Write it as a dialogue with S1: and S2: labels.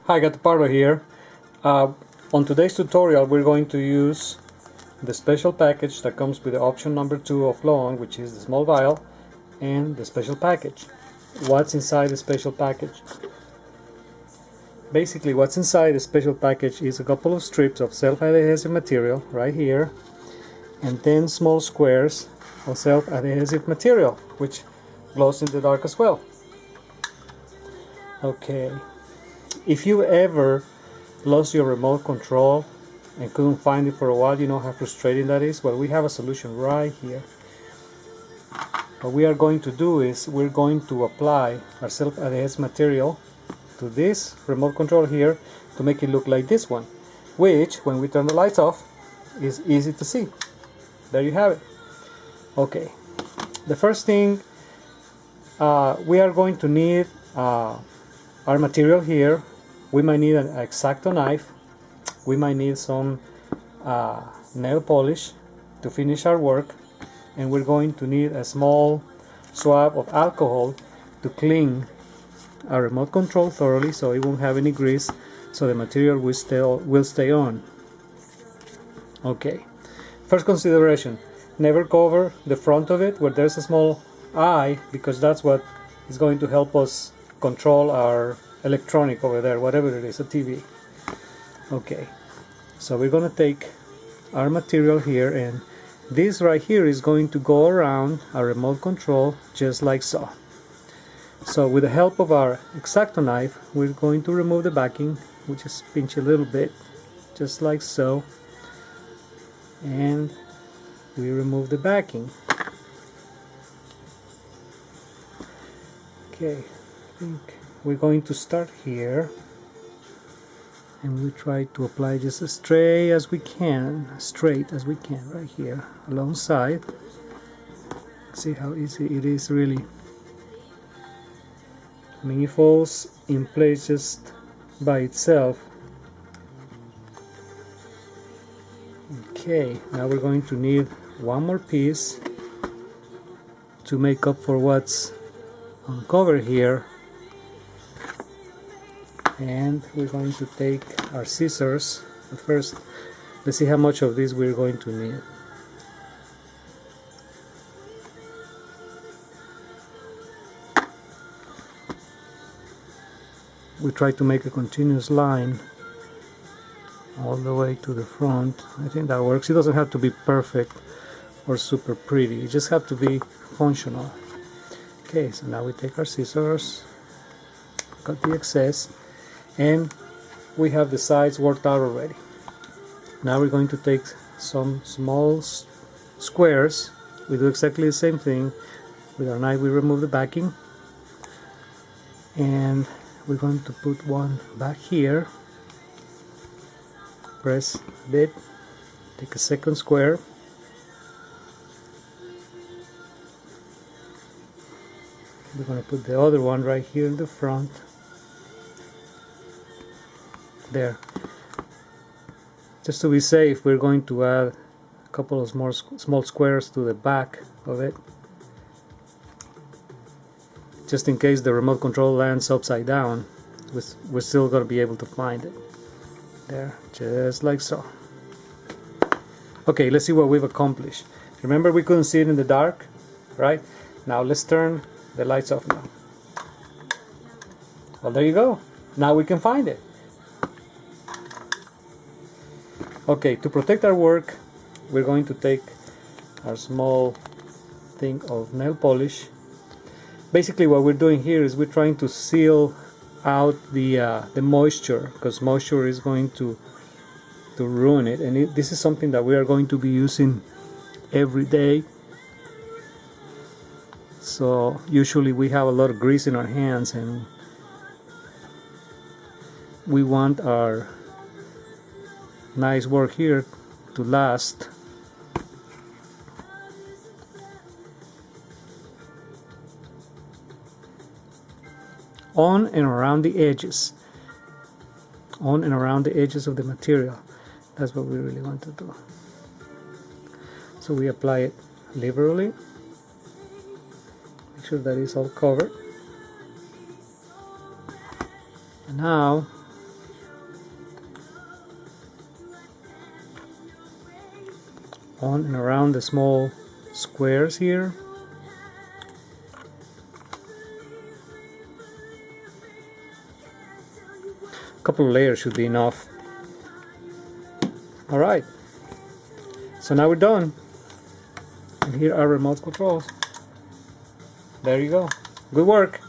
S1: Hi, Gato here. On today's tutorial we're going to use the special package that comes with the option number 2 of Loan, which is the small vial, and the special package. What's inside the special package? Basically what's inside the special package is a couple of strips of self-adhesive material right here, and 10 small squares of self-adhesive material which glows in the dark as well. Okay, if you ever lost your remote control and couldn't find it for a while, you know how frustrating that is. Well, we have a solution right here. What we are going to do is we're going to apply our self-adhesive material to this remote control here to make it look like this one, which when we turn the lights off is easy to see. There you have it. Okay, the first thing we are going to need our material here. We might need an X-Acto knife, we might need some nail polish to finish our work, and we're going to need a small swab of alcohol to clean our remote control thoroughly so it won't have any grease, so the material will stay on. Okay, first consideration, never cover the front of it where there's a small eye, because that's what is going to help us control our electronic over there, whatever it is, a TV. Okay, so we're gonna take our material here, and this right here is going to go around our remote control just like so. So with the help of our X-Acto knife, we're going to remove the backing. We just pinch a little bit, just like so, and we remove the backing. Okay, I think we're going to start here, and we try to apply just as straight as we can right here alongside. See how easy it is, really. I mean, it falls in place just by itself. Okay, now we're going to need one more piece to make up for what's uncovered here, and we're going to take our scissors. But first, let's see how much of this we're going to need. We try to make a continuous line all the way to the front. I think that works. It doesn't have to be perfect or super pretty, it just has to be functional. Okay, so now we take our scissors, cut the excess, and we have the sides worked out already. Now we're going to take some small squares. We do exactly the same thing. With our knife we remove the backing, and we're going to put one back here, press a bit, take a second square, we're going to put the other one right here in the front. There. Just to be safe, we're going to add a couple of small squares to the back of it, just in case the remote control lands upside down. We're still going to be able to find it. There, just like so. Okay, let's see what we've accomplished. Remember, we couldn't see it in the dark, right? Now let's turn the lights off now. Well, there you go. Now we can find it. Okay, to protect our work, we're going to take our small thing of nail polish. Basically what we're doing here is we're trying to seal out the moisture, because moisture is going to ruin it, and this is something that we are going to be using every day. So usually we have a lot of grease in our hands, and we want our nice work here to last. On and around the edges, of the material. That's what we really want to do. So we apply it liberally, make sure that it's all covered, and now on and around the small squares here. A couple of layers should be enough. Alright, so now we're done. And here are remote controls. There you go. Good work.